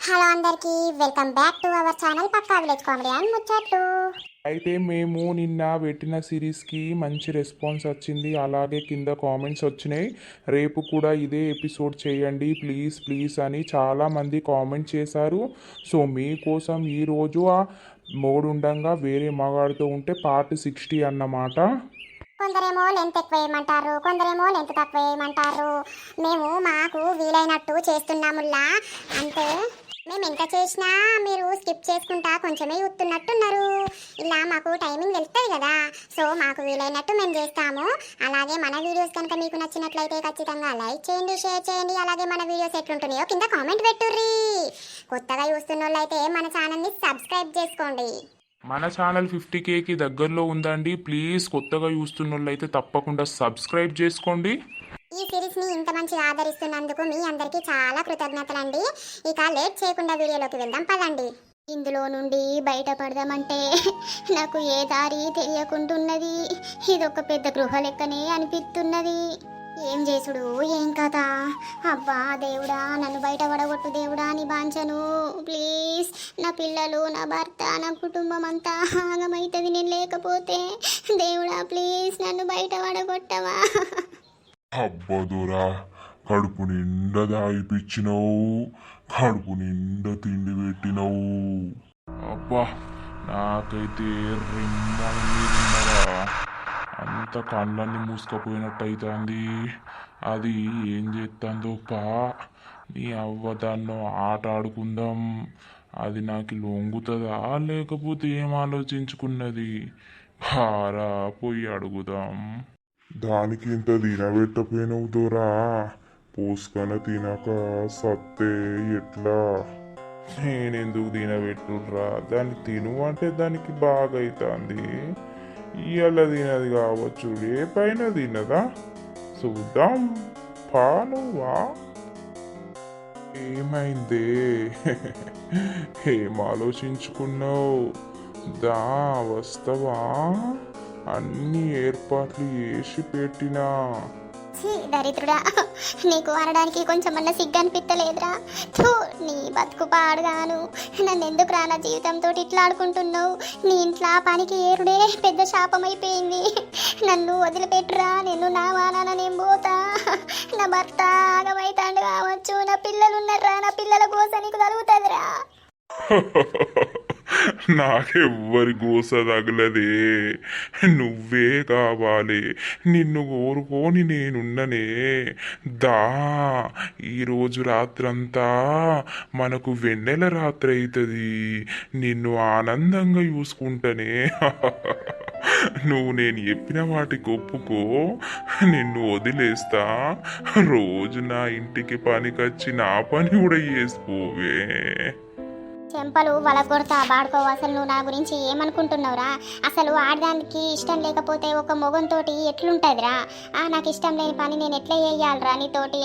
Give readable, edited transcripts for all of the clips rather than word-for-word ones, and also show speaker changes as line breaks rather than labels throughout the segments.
Hello అందరికీ welcome back to our channel పక్కా village comedy and ముచ్చట్లు.
అయితే మేము నిన్న పెట్టిన సిరీస్కి మంచి రెస్పాన్స్ వచ్చింది. అలాగే కింద కామెంట్స్ వచ్చినాయి. రేపు కూడా ఇదే ఎపిసోడ్ చేయండి ప్లీజ్ ప్లీజ్ అని చాలామంది కామెంట్ చేశారు. సో మీకోసం ఈరోజు ఆ మోడుండంగా వేరే మగాడితో ఉంటే పార్ట్ 60 అన్నమాట.
కొందరేమో లెంత్ ఎక్కువ వేయమంటారు, కొందరేమో లెంత్ తక్కువ వేయమంటారు. మేము మాకు వీలైనట్టు చేస్తున్నాముల్లా. అంటే మేము ఎంత చేసినా మీరు స్కిప్ చేసుకుంటా కొంచెమే చూస్తున్నట్టున్నారు. ఇలా మాకు టైమింగ్ వెళ్తుంది కదా, సో మాకు వీలైనట్టు మేము చేస్తాము. అలాగే మన వీడియోస్ కనుక మీకు నచ్చినట్లయితే ఖచ్చితంగా లైక్ చేయండి, షేర్ చేయండి. అలాగే మన వీడియోస్ ఎట్లుంటున్నాయో కింద కామెంట్ పెట్టుర్రి. కొత్తగా చూస్తున్న వాళ్ళైతే మన ఛానల్ని సబ్స్క్రైబ్ చేసుకోండి.
మన ఛానల్ 50Kకి దగ్గరలో ఉందండి. ప్లీజ్ కొత్తగా చూస్తున్న వాళ్ళైతే తప్పకుండా సబ్స్క్రైబ్ చేసుకోండి.
ఈ సిరీస్ ని ఇంత మంచిగా ఆదరిస్తున్నందుకు మీ అందరికీ చాలా కృతజ్ఞతలండి. ఇక లేట్ చేయకుండా వీడియోలోకి వెళ్దాం పదండి. ఇందులో నుండి బయటపడదామంటే నాకు ఏ దారి తెలియకుంటున్నది. ఇదొక పెద్ద గృహ లెక్కనే అనిపిస్తున్నది. ఏం చేసుడు ఏం కదా. అబ్బా దేవుడా, నన్ను బయట పడగొట్టు దేవుడా అని బాంచను ప్లీజ్. నా పిల్లలు, నా భర్త, నా కుటుంబం అంతా ఆగమైతుంది నేను లేకపోతే. దేవుడా ప్లీజ్ నన్ను బయట పడగొట్టవా.
అబ్బదోరా, కడుపు నిండా దాగిపించినావు, కడుపు నిండా తిండి పెట్టినావు.
అబ్బా నాకైతే రిమ్మరా అంత కళ్ళన్ని మూసుకపోయినట్టు అవుతుంది. అది ఏం చేస్తుందో నీ అవ్వ దాన్నో ఆట ఆడుకుందాం. అది నాకు లొంగుతుందా లేకపోతే ఏం ఆలోచించుకున్నది? భారా పోయి అడుగుదాం.
దానికి ఇంత తినబెట్టపోయినావు దోరా, పోసుకన తినక సత్తే ఎట్లా?
నేనెందుకు తినబెట్టుర్రా? దాన్ని తిను అంటే దానికి బాగా అవుతుంది. ఇవాళ తినది కావచ్చు, రేపైన తినదా చూద్దాం. పానువా ఏమైందే? ఏం ఆలోచించుకున్నావు? దా వస్తావా? అన్ని ఏర్పాట్లు చేసి పెట్టినా.
దరిద్రుడా, నీకు అనడానికి కొంచెమన్నా సిగ్గు అనిపించలేదురా? నీ బతుకు పాడుగాను. నన్ను ఎందుకు రా నా జీవితంతో ఇట్లా ఆడుకుంటున్నావు? నీ ఇంట్లో పనికి ఏరుడే పెద్ద శాపం అయిపోయింది. నన్ను వదిలిపెట్టురా, నేను నా వానాన నేను పోతా. నా భర్త ఆగమైతాండు కావచ్చు, నా పిల్లలు ఉన్నారా, నా పిల్లల కోసం నీకు తరుగుతుందిరా.
నాకెవ్వరి గోస తగలదే, నువ్వే కావాలి. నిన్ను కోరుకొని నేనున్ననే. దా ఈరోజు రాత్రంతా మనకు వెన్నెల రాత్రి అవుతుంది. నిన్ను ఆనందంగా చూసుకుంటానే. నువ్వు నేను చెప్పిన వాటికి ఒప్పుకో, నిన్ను వదిలేస్తా. రోజు నా ఇంటికి పనికొచ్చి నా పని కూడా చేసుకోవే.
చెంపలు వలగొడతా బాడుకో. అసలు నువ్వు నా గురించి ఏమనుకుంటున్నావురా? అసలు ఆడదానికి ఇష్టం లేకపోతే ఒక మొగంతోటి ఎట్లుంటుందిరా? నాకు ఇష్టం లేని పని నేను ఎట్లా చేయాలరా నీతోటి?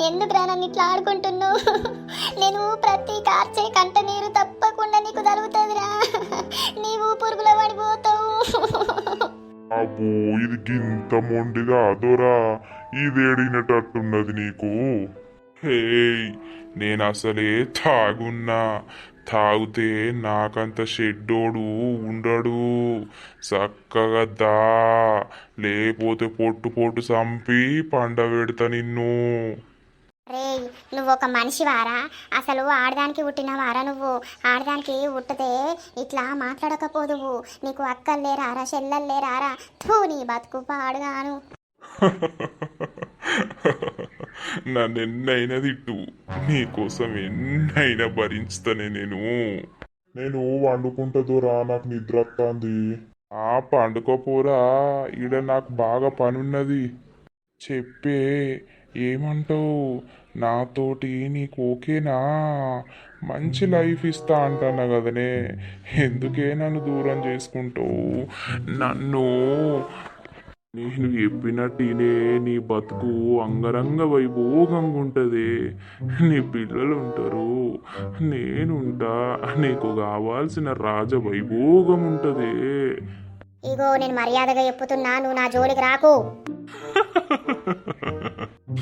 ఎందుకురా నన్ను ఇట్లా ఆడుకుంటున్నావు? నేను ప్రతి కార్చే కంట నీరు తప్పకుండా నీకు తరుగుతుందిరా. నీవు పురుగుల పడిపోతావు.
అబ్బో, ఇది గింత మొండిగా అదోరా, ఇదేడినట్టున్నది నీకు.
హే నేను అసలే తాగున్నా. తాగితే నాకంత షెడ్డోడు ఉండడు. చక్కగా దా, లేకపోతే పొట్టు పొట్టు చంపి పండబెడతా నిన్ను.
రే నువ్వు ఒక మనిషివారా? అసలు ఆడదానికి పుట్టిన వారా నువ్వు? ఆడదానికి పుట్టితే ఇట్లా మాట్లాడకపోదువు. నీకు అక్కలు లేరారా, చెల్లెలు లేరారా? నీ బతుకు పాడుగాను.
నన్ను ఎన్నైనా తిట్టు, నీకోసం ఎన్నైనా భరించుతానే
నేను వండుకుంటదోరా, నాకు నిద్ర వస్తుంది.
పండుకోపోరా, ఈడ నాకు బాగా పనున్నది. చెప్పే ఏమంటావు? నాతోటి నీకు ఓకేనా? మంచి లైఫ్ ఇస్తా అంటున్నా కదనే, ఎందుకే నన్ను దూరం చేసుకుంటావు? నన్ను నేను చెప్పినట్టునే నీ బతుకు అంగరంగ వైభోగంగా ఉంటుంది. నీ పిల్లలు ఉంటారు, నేనుంటా. నీకు కావాల్సిన రాజ వైభోగం ఉంటుంది.
ఇగో నేను మర్యాదగా చెప్పుతున్నా, నువ్వు నా జోలికి రాకు.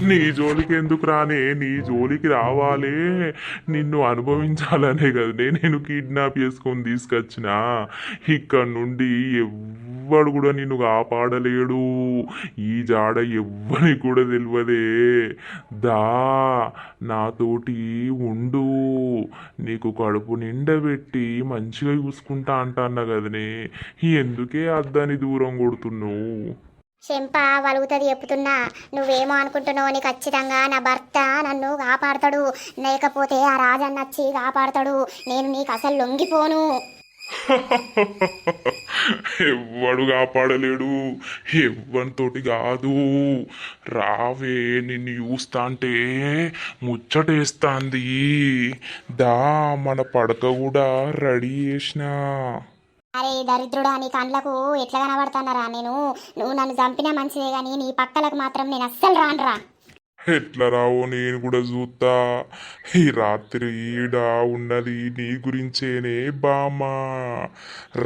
నీ జోలికి ఎందుకు రానే, నీ జోలికి రావాలే, నిన్ను అనుభవించాలనే కదనే నేను కిడ్నాప్ చేసుకొని తీసుకొచ్చిన. ఇక్కడ నుండి ఎవ్వడు కూడా నిన్ను కాపాడలేడు. ఈ జాడ ఎవ్వరికి కూడా తెలియదే. దా నాతోటి ఉండు, నీకు కడుపు నిండబెట్టి మంచిగా చూసుకుంటా అంటన్నా కదనే, ఎందుకే అద్దని దూరం కొడుతున్నావు?
చెంప వలుగుతుంది చెప్తున్నా. నువ్వేమో అనుకుంటున్నావు, నీ ఖచ్చితంగా నా భర్త నన్ను కాపాడతాడు, లేకపోతే ఆ రాజన్న వచ్చి కాపాడతాడు. నేను నీకు అసలు లొంగిపోను.
ఎవ్వడు కాపాడలేడు, ఎవ్వనితోటి కాదు. రావే, నిన్ను చూస్తా అంటే ముచ్చటేస్తాంది. దా మన పడక కూడా రెడీ చేసినా.
అరే దరిద్రుడా, నీ కండ్లకు ఎట్లా కనబడుతున్నారా నేను? నువ్వు నన్ను చంపినా మంచిదే కానీ నీ పక్కలకు మాత్రం నేను అస్సలు రానురా.
ఎట్లా రావో నేను కూడా చూస్తా. ఈ రాత్రి ఈడ ఉన్నది నీ గురించేనే బామా.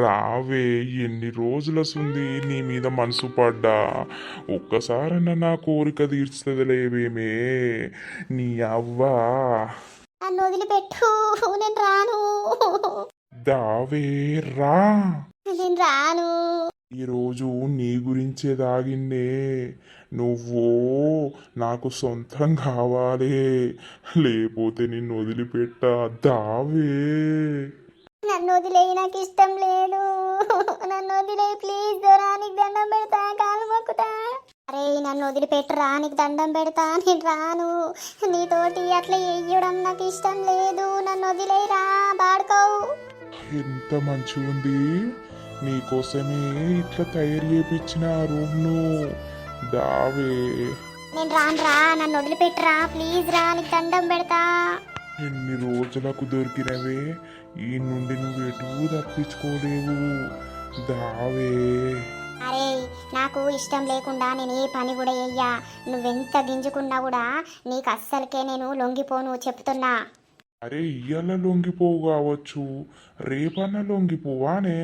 రావే, ఎన్ని రోజుల సుంది నీ మీద మనసు పడ్డా. ఒక్కసారన్నా నా కోరిక తీర్చదలేవేమే నీ అవ్వా.
నన్ను వదిలిపెట్టు, నేను రాను.
దావే రా,
నేను రాను.
ఈరోజు నీ గురించే దాగిందే. నువ్వు నాకు సొంతం కావాలి, లేకపోతే నిన్ను వదిలిపెట్టా. దావే,
నన్ను వదిలేయి, నాకు ఇష్టం లేదు. నన్ను వదిలేయి ప్లీజ్, దొరా నీకు దండం పెడతా, కాలు మొక్కుతా. అరే నన్ను వదిలిపెట్టరా, నీకు దండం పెడతా, నేను రాను. నీతోటి అట్లా వేయడం నాకు ఇష్టం లేదు. నన్ను వదిలేయరా, బాడుకోవు.
ఎంత మంచిగా ఉంది, నీకోసమే ఇట్లా తయారు చేపించిన రూమ్ను. దావే,
నేను రాను రా, నన్ను వదిలిపెట్టరా ప్లీజ్ రా, నీకు దండం పెడతా.
ఎన్ని రోజులకు దొరికినవే, ఈ నుండి నువ్వు ఎటూ తప్పించుకోలేవు. దావే,
అరే నాకు ఇష్టం లేకుండా నేను ఏ పని కూడా చెయ్యా. నువ్వెంత గింజుకున్నా కూడా నీకు అస్సలకే నేను లొంగిపోను చెప్తున్నా.
అరే ఇయ్యాల లొంగిపోవు కావచ్చు, రేపన్నా లొంగిపోవానే.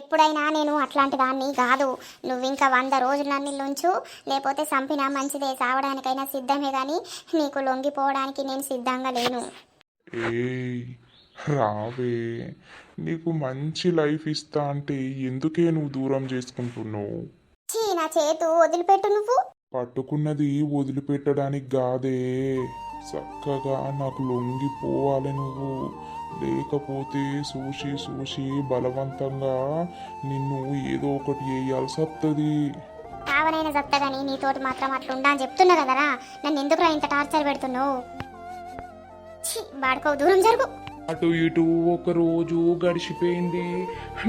ఎప్పుడైనా నేను అట్లాంటి దాన్ని కాదు. నువ్వు ఇంకా 100 రోజులు నన్ను ఉంచు, లేకపోతే చంపినా మంచిదే, సావడానికైనా సిద్ధమే కానీ నీకు లొంగిపోవడానికి నేను సిద్ధంగా లేను.
ఏయ్ రావే, నీకు మంచి లైఫ్ ఇస్తా అంటే ఎందుకే నువ్వు దూరం చేసుకుంటున్నావు?
చీ, నా చేతు వదిలిపెట్టు. నువ్వు
పట్టుకున్నది వదిలిపెట్టడానికి కాదే, చక్కగా నాకు లొంగిపోవాలి నువ్వు. లేకపోతే చూసి బలవంతంగా నిన్ను ఏదో ఒకటి వేయాల్సి వస్తుంది.
కావనైనా చెప్తాగాని నీతోటి మాత్రం అట్లా ఉండా అని చెప్తున్నా కదరా. నన్ను ఎందుకురా ఇంత టార్చర్ పెడుతున్నావు? బాడుకో, దూరం జరుగు.
అటు ఇటు ఒక రోజు గడిచిపోయింది.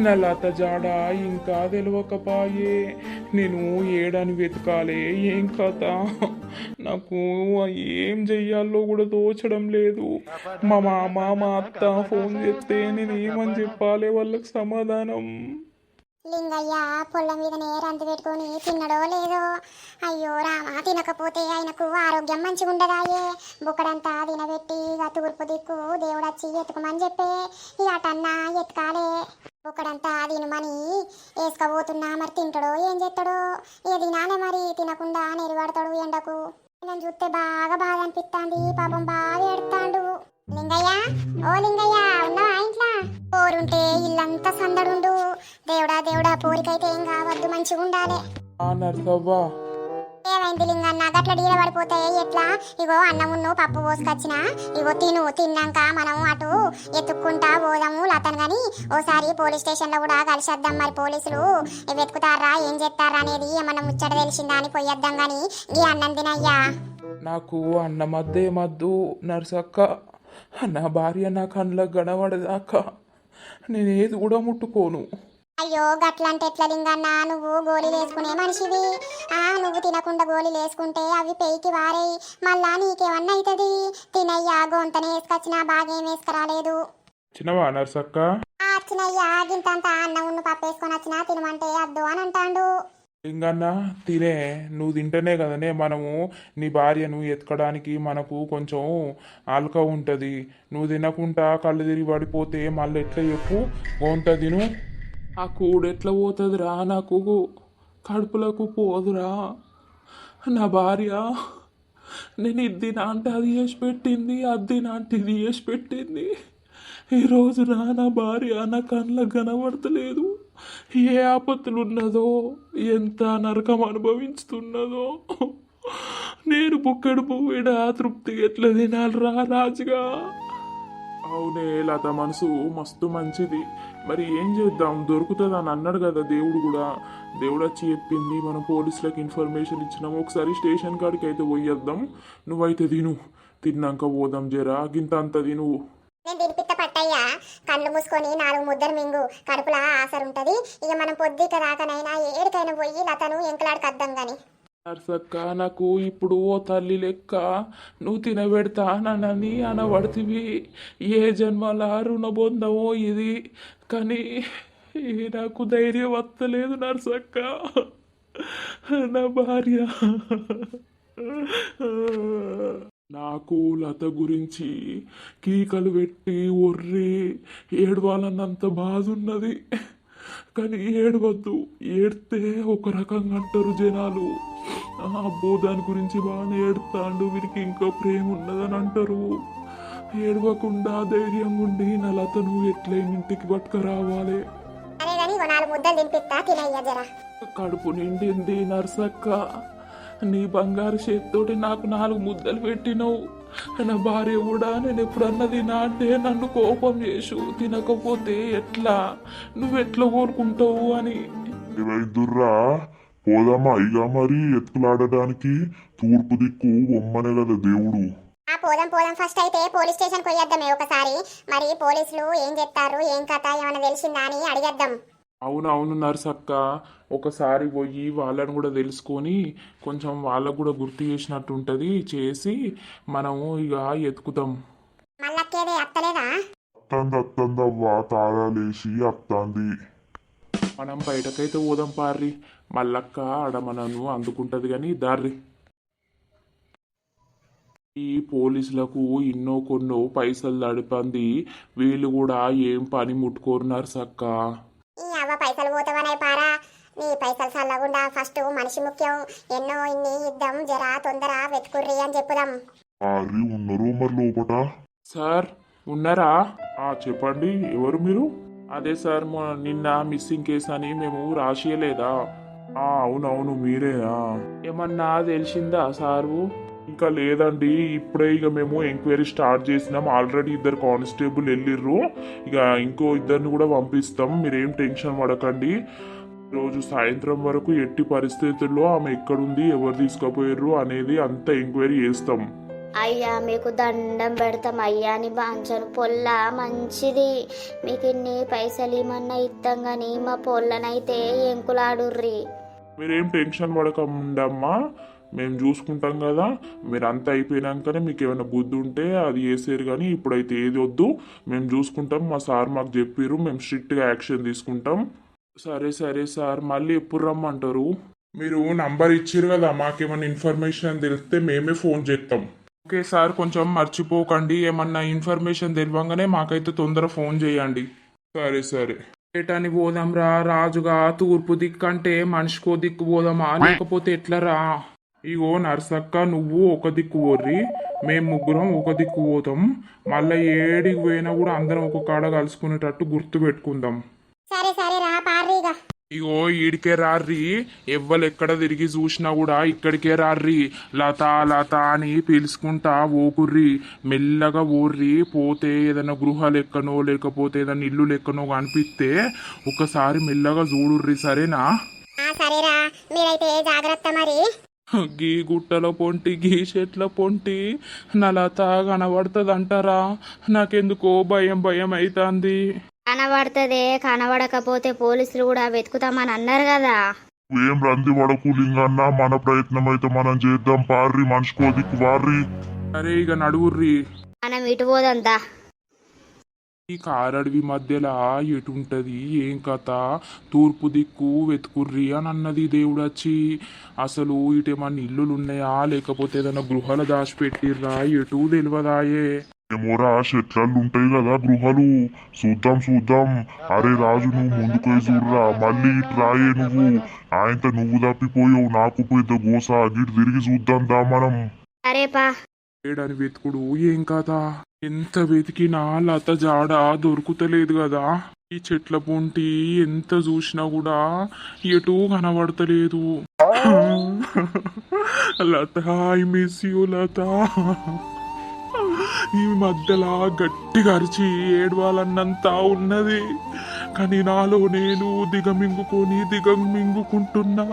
నా లత జాడ ఇంకా తెలియకపాయే. నేను ఏడని వెతకాలే, ఏం కథ, నాకు ఏం చెయ్యాలో కూడా తోచడం లేదు. మా మామ మా అత్త ఫోన్ చేస్తే నేను ఏమని చెప్పాలి వాళ్ళకి సమాధానం?
లింగయ్య పొల్ల మీదనే రంది పెట్టుకొని తిన్నడో లేదో. అయ్యో రామా, తినకపోతే ఆయనకు ఆరోగ్యం మంచిగా ఉండదాయే. బుక్కడంతా తినబెట్టి ఇక తూర్పు దిక్కు దేవుడొచ్చి ఎత్తుకమని చెప్పే, ఇక అటన్నా ఎత్తుకాలే. బుక్కడంతా తినమని వేసుకపోతున్నా, మరి తింటాడో ఏం చేస్తాడో. ఇక తినాలే మరి, తినకుండా నెరవాడతాడు ఎండకు. నేను చూస్తే బాగా బాధ అనిపిస్తాంది, పాపం బాగా ఏడుతాడు. లింగయ్య, ఓ లింగయ్య, ఉన్నావా ఇంట్లో? పోరుంటే ఇల్లంతా సందడుండు. దేవుడా పోరికైతే ఏం కావద్దు, మంచిగా ఉండాలి.
నర్సవ్వా,
ఏమైంది లింగన్న, గట్ల డీల పడిపోతే ఎట్లా? ఇగో అన్నమున్ను పప్పు పోసుకొచ్చిన, ఇగో తిన్నాక మనం అటు ఎత్తుక్కుంటా పోదాము లతను. గాని ఓసారి పోలీస్ స్టేషన్ లో కూడా కలిసేద్దాం. మరి పోలీసులు వెతుకుతారా ఏం చేస్తారా అనేది ఏమన్నా ముచ్చట తెలిసిందా అని పోయేద్దాం. గాని ఈ అన్నం తినయ్యా.
నాకు అన్నమద్దే మద్దు నర్సక్క. నా భార్య నా కళ్ళకు గడవడదాకా నేను ఏది కూడా ముట్టుకోను.
అయ్యో గట్లంటే ఎట్లా లింగన్న, నువ్వు గోళీలు వేసుకునే మనిషివి. నువ్వు తినకుండా గోళీలు వేసుకుంటే అవి పెయికి వారేయి, మళ్ళా నీకేమన్నా అవుతుంది. తినయ్యా, గొంతనే వేసుకొచ్చినా బాగేం వేసుకురాలేదు.
చిన్నవా నర్సక్క?
చిన్నయ్యా, గింతంత అన్నం ఉన్న పప్పు వేసుకొని వచ్చినా తినమంటే అద్దు అని అంటాడు.
ఇంకన్నా తినే, నువ్వు తింటేనే కదనే మనము నీ భార్యను ఎత్తుకడానికి మనకు కొంచెం ఆల్క ఉంటుంది. నువ్వు తినకుండా కళ్ళు తిరిగి పడిపోతే మళ్ళీ ఎట్లా చెప్పు? గొంత తిను. ఆ కూడు ఎట్లా పోతుందిరా, నాకు కడుపులకు పోదురా. నా భార్య నేను ఇది తినా అంటే అది చేసి పెట్టింది, అది తినా అంటే ఇది చేసి పెట్టింది. ఈరోజు నా భార్య నా కళ్ళకు కనబడతలేదు. ఏ ఆపత్తులు ఉన్నదో, ఎంత నరకం అనుభవిస్తున్నదో. నేను బుక్కడు పువ్విడ తృప్తిగా ఎట్లా తినాలిరా రాజుగా. అవునే లత, మనసు మస్తు మంచిది. మరి ఏం చేద్దాం, దొరుకుతుంది అని అన్నాడు కదా దేవుడు కూడా. దేవుడు వచ్చి చెప్పింది, మనం పోలీసులకు ఇన్ఫర్మేషన్ ఇచ్చినాము. ఒకసారి స్టేషన్ కాడికి అయితే పోయేద్దాం. నువ్వైతే తిను, తిన్నాక పోదాం. జరా గింత అంత తిను.
నేను తినిపిత్త పట్టయ్యా, కళ్ళు మూసుకొని 4 ముద్దలు మింగు, కడుపులా ఆసరు ఉంటది. ఇక మనం పొద్దుక రాకనైనా ఏడికైనా పోయి లతను ఎంకలాడికద్దాం గాని.
నర్సక్క, నాకు ఇప్పుడు ఓ తల్లి లెక్క నువ్వు తినబెడతానని అనబడుతుంది. ఏ జన్మల రుణబొందమో ఇది, కానీ నాకు ధైర్యం వస్తలేదు నర్సక్క. నా భార్య నాకు లత గురించి కీకలు పెట్టి ఒర్రి ఏడవాలన్నంత బాధ ఉన్నది. కానీ ఏడవద్దు, ఏడితే ఒక రకంగా అంటారు జనాలు. అబ్బో దాని గురించి బాగానే ఏడుతాండు, వీరికి ఇంకా ప్రేమ ఉన్నదని అంటారు. ఏడవకుండా ధైర్యంగా ఉండి నా లతను ఎట్లయిన ఇంటికి పట్టుకురావాలి.
అరే గాని 4 ముద్దలు తినిపిత్తా, తినయ్యా జరా.
కడుపు నిండింది నర్సక్క. నీ బంగారు చేతితోటి నాకు 4 ముద్దలు పెట్టినవు. నా భార్య కూడా నేను ఎప్పుడన్నా తినా అంటే నన్ను కోపం చేసు, తినకపోతే ఎట్లా, నువ్వెట్లా కోరుకుంటావు అని.
ఏమైందిరా, పోదామా ఇక మరి ఎత్తులాడడానికి? తూర్పు దిక్కు బొమ్మనే కదా దేవుడు.
పోదాం పోదాం, ఫస్ట్ అయితే పోలీస్ స్టేషన్ పోయేద్దామే ఒకసారి. మరి పోలీసులు ఏం చెప్తారు, ఏం కథ ఏమైనా తెలిసిందా అని అడిగేద్దాం.
అవునవును నర్సక్క, ఒకసారి పోయి వాళ్ళని కూడా తెలుసుకొని కొంచెం వాళ్ళకు కూడా గుర్తు చేసినట్టు ఉంటుంది, చేసి మనము ఇక ఎతుకుతాం.
మళ్ళక్కేదే అత్తలేదా?
అత్తందవ్వా, తాళాలేసి అత్తంది.
మనం బయటకైతే పోదాం పార్రి, మల్లక్క ఆడ మనను అందుకుంటది కానీ దార్రి. ఈ పోలీసులకు ఇన్నో కొన్నో పైసలు దడిపంది, వీళ్ళు కూడా ఏం పని ముట్టుకోరు నర్సక్క.
ఈ అవ్వ పైసలు పోతావనే పారా, నీ పైసలు చల్లకుండా ఫస్ట్ మనిషి ముఖ్యం. ఎన్నో ఇన్ని ఇద్దాం, జరా తొందర వెతుకుర్రి అని చెప్పుదాం.
ఆరి ఉన్నారు మరి లోపట.
సార్ ఉన్నారా? చెప్పండి, ఎవరు మీరు? అదే సార్, నిన్న మిస్సింగ్ కేసు అని మేము రాసియలేదా? అవునవును మీరేనా? ఏమన్నా తెలిసిందా సారు? ఇంకా లేదండి, ఇప్పుడే ఇక మేము ఎంక్వైరీ స్టార్ట్ చేసినాం. ఆల్రెడీ 2 కానిస్టేబుల్ వెళ్ళిర్రు, ఇక ఇంకో 2ని కూడా పంపిస్తాం. మీరేం టెన్షన్ పడకండి. రోజు సాయంత్రం వరకు ఎట్టి పరిస్థితుల్లో ఆమె ఎక్కడుంది, ఎవరు తీసుకుపోయారు అనేది అంతా ఎంక్వైరీ చేస్తాం.
అయ్యా మీకు దండం పెడతాం అయ్యా, అని బాంచను పొల్ల మంచిది. మీకు ఇన్ని పైసలు ఏమన్నా ఇద్దాం కానీ మా పొల్లనైతే ఎంకులాడుర్రి.
మీరేం టెన్షన్ పడకండమ్మా, మేము చూసుకుంటాం కదా. మీరు అంతా అయిపోయినాకనే మీకు ఏమైనా బుద్ధి ఉంటే అది చేసారు, కానీ ఇప్పుడైతే ఏది వద్దు, మేము చూసుకుంటాం. మా సార్ మాకు చెప్పారు, మేము స్ట్రిక్ట్గా యాక్షన్ తీసుకుంటాం. సరే సరే సార్, మళ్ళీ ఎప్పుడు రమ్మంటారు? మీరు నంబర్ ఇచ్చారు కదా, మాకేమైనా ఇన్ఫర్మేషన్ తెలిస్తే మేమే ఫోన్ చేస్తాం. ఓకే సార్, కొంచెం మర్చిపోకండి. ఏమన్నా ఇన్ఫర్మేషన్ తెలియగానే మాకైతే తొందర ఫోన్ చేయండి. సరే సరే. ఏటాని పోదాంరా రాజుగా, తూర్పు దిక్కు అంటే మనిషికో దిక్కు పోదామా, లేకపోతే ఎట్లరా? ఇగో నర్సక్క, నువ్వు ఒక దిక్కు పోర్రి, మేము ముగ్గురం ఒక దిక్కు పోతాం. మళ్ళీ ఏడికి పోయినా కూడా అందరం ఒక కాడ కలుసుకునేటట్టు గుర్తు పెట్టుకుందాం.
సరే సరే రా పార్రిగా.
ఇగో ఈడికే రార్రి, ఎవ్వలెక్కడ తిరిగి చూసినా కూడా ఇక్కడికే రార్రి. లత లత అని పిలుచుకుంటా ఓకుర్రి, మెల్లగా ఓర్రి. పోతే ఏదైనా గృహ లెక్కనో లేకపోతే ఏదైనా ఇల్లు లెక్కనో కనిపిస్తే ఒకసారి మెల్లగా చూడుర్రి, సరేనా?
సరేరా, మీరైతే జాగ్రత్త మరి.
గీ గుట్టల పొంటి, గీ చెట్ల పొంటి నా లత కనబడుతుంది అంటారా? నాకెందుకో భయం భయం అవుతుంది.
కనబడుతుందే, కనబడకపోతే పోలీసులు కూడా వెతుకుతామని అన్నారు కదా.
ఏం రంది వడకు లింగన్న, మన ప్రయత్నం అయితే మనం చేద్దాం. పార్రి, మనిషికో దిక్కు పార్రి.
సరే ఇక నడువుర్రి.
మనం ఇటు పోదంతా.
ఈ కారడవి మధ్యలో ఎటుంటది, ఏం కథ, తూర్పు దిక్కు వెతుకుర్రి అని అన్నది దేవుడు వచ్చి. అసలు ఇటేమన్నా ఇల్లులు ఉన్నాయా లేకపోతే ఏదైనా గృహాలు దాచిపెట్టిర్రా, ఎటు తెలియదాయే.
ఏమోరా, చెట్లల్లో ఉంటాయి కదా గృహాలు, చూద్దాం చూద్దాం. అరే రాజు, నువ్వు ముందుకు చూడరా, మళ్ళీ ఇటు రాయే నువ్వు. ఆయనతో నువ్వు తప్పిపోయావు, నాకు పెద్ద గోస. గిటు తిరిగి చూద్దాం దా మనం.
అరేపా
ఏడని వెతుకుడు ఏం కదా, ఎంత వెతికినా లత జాడ దొరుకుతలేదు కదా. ఈ చెట్ల పొంటి ఎంత చూసినా కూడా ఎటూ కనబడతలేదు. లత, ఐ మిస్ యూ లత. ఈ మధ్యలో గట్టిగా అరిచి ఏడవాలన్నంతా ఉన్నది, కానీ నాలో నేను దిగమింగుకుంటున్నా.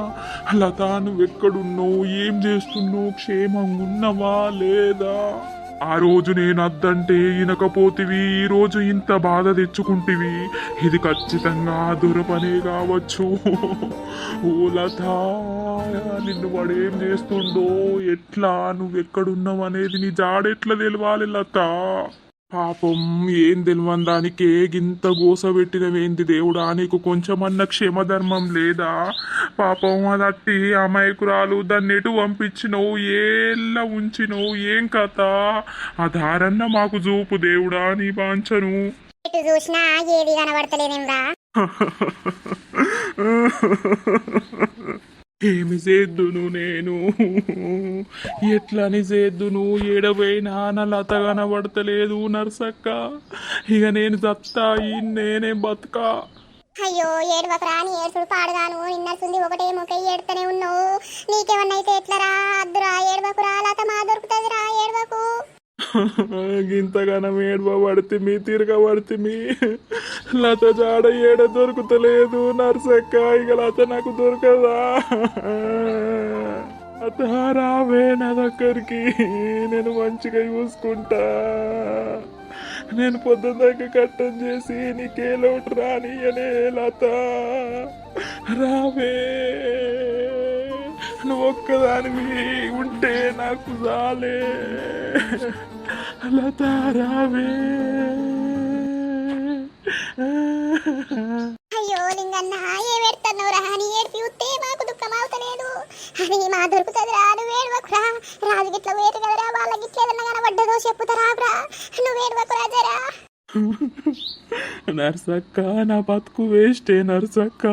లత, నువ్వెక్కడున్నావు, ఏం చేస్తున్నావు, క్షేమంగా ఉన్నవా లేదా? ఆ రోజు నేను అద్దంటే వినకపోతివి, ఈ రోజు ఇంత బాధ తెచ్చుకుంటివి. ఇది ఖచ్చితంగా దొరపనే కావచ్చు. ఓ లత, నిన్ను వాడేం చేస్తుండో, ఎట్లా, నువ్వెక్కడున్నావు అనేది నీ జాడెట్లా తెలవాలి లత? పాపం ఏం తెలియని దానికే గింత గోస పెట్టినవేంది దేవుడా, నీకు కొంచెమన్న క్షేమధర్మం లేదా? పాపం అదట్టి అమాయకురాలు, దాన్ని ఎటు పంపించినవు, ఏళ్ళ ఉంచినవు, ఏం కథ? ఆ దారన్న మాకు చూపు దేవుడా, నీ వాంఛను.
ఎటు చూసినా ఏది కనబడతలేదేమ్రా.
ఏమి చేద్దును నేను, ఎట్లని చేద్దును, ఏడవైనా నా లత కనబడతలేదు నర్సక్క. ఇక నేను సత్తా, నేనే బతుకా.
అయ్యో ఏడవకరా, నీ ఏడుసుడు పాడుగాను. నిన్నర్సుంది ఒకటే మొక్క ఏడుతూనే ఉన్నావు. నీకేమన్నా అయితే ఎట్లరా? అద్దురా, ఏడవకురా, లత మా దొరుకుతుందిరా, ఏడవకు.
ఇంతగానం ఏడవబడితిమి, తిరగబడితిమి. లత జాడ ఏడ దొరుకుతలేదు నర్సక్క. ఇక లత నాకు దొరకదా? లత రావే నా దగ్గరికి, నేను మంచిగా చూసుకుంటా. నేను పొద్దున దగ్గర కట్టం చేసి నీకే లోటు రానియనే లత. రావే, నువ్వు ఒక్కదానివి ఉంటే నాకు చాలే. లత రావే.
అయ్యో లింగన్న, ఏ పెడుతున్నావురా? నీ ఏడిపి ఉత్తే మాకు దుఃఖం అవుతలేదు. అది మా దొరుకుతుందిరా, నువ్వు ఏడవకురా. రాజు గిట్ల వేరు కదరా, వాళ్ళ గిట్ల ఏదన్నా కనబడ్డదో చెప్పుతారా? నువ్వు ఏడవకురా జరా.
నర్సక్క, నా బతుకు వేస్టే నర్సక్క.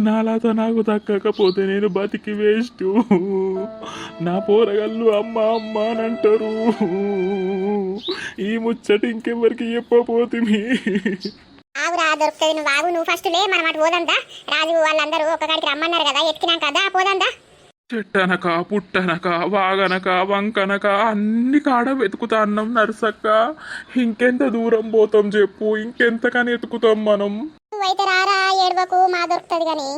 నాలాతో నాకు దక్కకపోతే నేను బతికి వేస్ట్. నా పోరగల్లు అమ్మ అమ్మ అని అంటారు. ఈ ముచ్చట ఇంకెవరికి చెప్పపోతిమి.
ఆగురా, దొరుకుతుంది. నువ్వు ఆగు, నువ్వు ఫస్ట్ లే, మనం అటు పోదందా. రాజు వాళ్ళందరూ ఒకకాడికి రమ్మన్నారు కదా, ఎత్తినాం కదా, పోదందా.
చెట్టనక, పుట్టనక, వాగనక, వంకనక అన్ని కాడ వెతుకుతా అన్నాం నర్సక్క. ఇంకెంత దూరం పోతాం చెప్పు, ఇంకెంతకని ఎతుకుతాం మనం?
నువ్వైతే రారా, ఏడవకు, మా దొరుకుతుంది కానీ.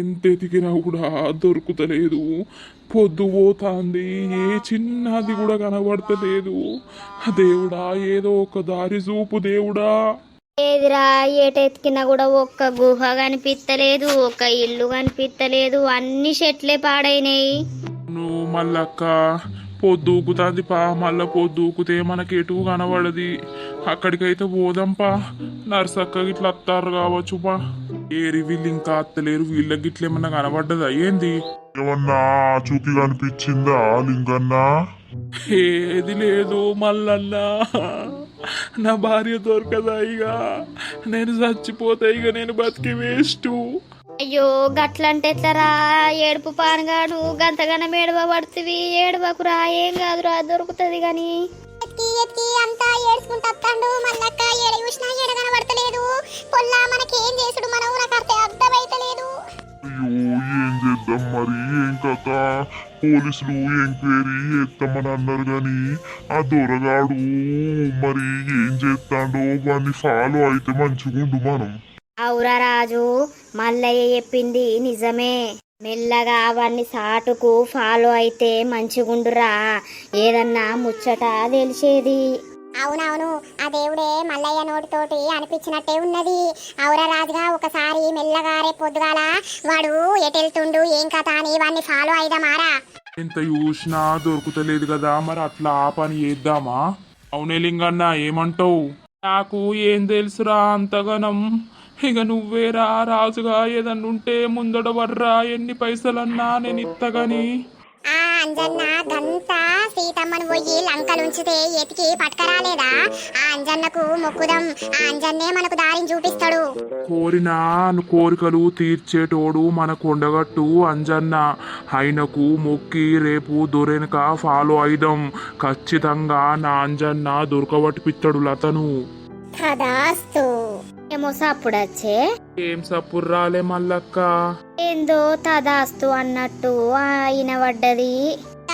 ఎంత ఎతికినా కూడా దొరుకుతలేదు. పొద్దు పోతాంది, ఏ చిన్నది కూడా కనబడతలేదు. దేవుడా, ఏదో ఒక దారి చూపు దేవుడా.
ఏదిరా, ఏటెత్తికినా కూడా ఒక్క గుహ కనిపిస్తలేదు, ఒక్క ఇల్లు కనిపిస్తలేదు, అన్ని చెట్లే పాడైనాయి.
నువ్వు మళ్ళక్క పొద్దుకుతుంది పా, మళ్ళా పొద్దుకుతే మనకి ఎటు కనబడది. అక్కడికైతే పోదాంపా. నర్సక్క గిట్ల అత్తారు కావచ్చు పా. ఏరి వీళ్ళు ఇంకా అత్తలేరు, వీళ్ళకి గిట్ల ఏమన్నా కనబడ్డదా ఏంది?
ఏమన్నా చూకి కనిపించిందా లింగన్నా?
ఏది లేదు మల్లన్నా. నా భార్య దొరకదా? ఇక నేను చచ్చిపోతా, ఇక నేను బతికి వేస్ట్.
అయ్యో గట్లంటే ఎట్లరా? ఏడుపు పానగాడు గంతగానం ఏడవబడుతుంది. ఏడవకురా, ఏం కాదురా, దొరుకుతుంది గాని.
ఎత్తి ఎత్తి అంతా ఏడ్చుకుంటూ వస్తాడు. మళ్ళక్క ఏడ చూసినా ఏడ కనబడతలేదు. పొల్లా మనకేం చేసుడు, మనం నాకు అర్థమైతలేదు.
అయ్యో ఏం చేద్దాం మరి, ఏం కథ? పోలీసులు ఎంక్వైరీ చేస్తామని అన్నారు గాని ఆ దొరగాడు మరి ఏం చేస్తాడో వాడిని ఫాలో అయితే మంచిగుండు మనం.
అవురా రాజు, మల్లయ్య చెప్పింది నిజమే. మెల్లగా అవన్నీ సాటుకు ఫాలో అయితే మంచిగుండురా, ఏదన్నా ముచ్చట తెలిసేది.
అవునవును, ఆ దేవుడే మల్లయ్య నోటితోటి అనిపించినట్టే ఉన్నది. అవురా రాజుగా, ఒకసారి మెల్లగా రేపు పొద్దుగాల వాడు ఎటెళ్తుండు, ఏం కథ అని వాడిని ఫాలో అయిదామారా.
ఎంత చూసినా దొరుకుతలేదు కదా, మరి అట్లా ఆ పని చేద్దామా? అవునే లింగన్న, ఏమంటావు? నాకు ఏం తెలుసురా అంతగనం. ఇక నువ్వేరా రాజుగా, ఏదన్నుంటే ముందడ వర్రా, ఎన్ని పైసలన్నా నేను ఇత్తగాని.
ఆ అంజన్న గంత సీతమ్మను పోయి లంకలుంచితే ఎతికి పట్టుకరాలేదా? ఆ అంజన్నకు మొక్కుదాం, ఆ అంజన్నే మనకు దారిని చూపిస్తాడు.
కోరిన కోరికలు తీర్చేటోడు మన కొండగట్టు అంజన్న. ఆయనకు మొక్కి రేపు దొరెనక ఫాలో అయిదాం. ఖచ్చితంగా నా అంజన్న దొరకబట్టిపిత్తడు లతను.
తదాస్తు.
ఏమో సప్పుడు వచ్చే
ఏం సప్పుడు రాలే మల్లక్క.
ఏందో తదాస్తు అన్నట్టు ఆయన పడ్డది.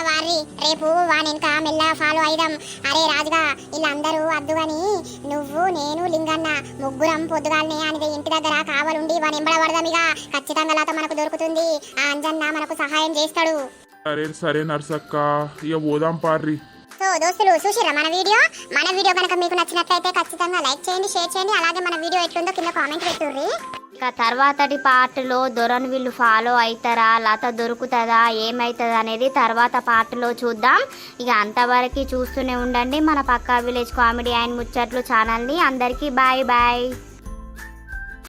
వారి రేపు వానింక మెల్లగా ఫాలో అయిదాం. అరే రాజుగా వీళ్ళందరూ అద్దు గాని నువ్వు నేను లింగన్న ముగ్గురం పొద్దుగాలనే అనేది ఇంటి దగ్గర కావాలుండి వాని ఎంబడ పడదాం. ఇక ఖచ్చితంగా లత మనకు దొరుకుతుంది. ఆ అంజన్న మనకు సహాయం చేస్తాడు.
సరే సరే నర్సక్క, ఇక పోదాం పార్రి.
సో దోస్తులు చూసిర్రా మన వీడియో కనుక మీకు నచ్చినట్లయితే ఖచ్చితంగా లైక్ చేయండి, షేర్ చేయండి. అలాగే మన వీడియో ఎట్లుందో కింద కామెంట్ పెట్టుర్రి.
ఇక తర్వాతటి పార్ట్లో దొరను వీళ్ళు ఫాలో అవుతారా, లత దొరుకుతుందా, ఏమవుతుంది అనేది తర్వాత పార్ట్లో చూద్దాం. ఇక అంతవరకు చూస్తూనే ఉండండి మన పక్కా విలేజ్ కామెడీ అండ్ ముచ్చట్లు ఛానల్ని. అందరికీ బాయ్ బాయ్.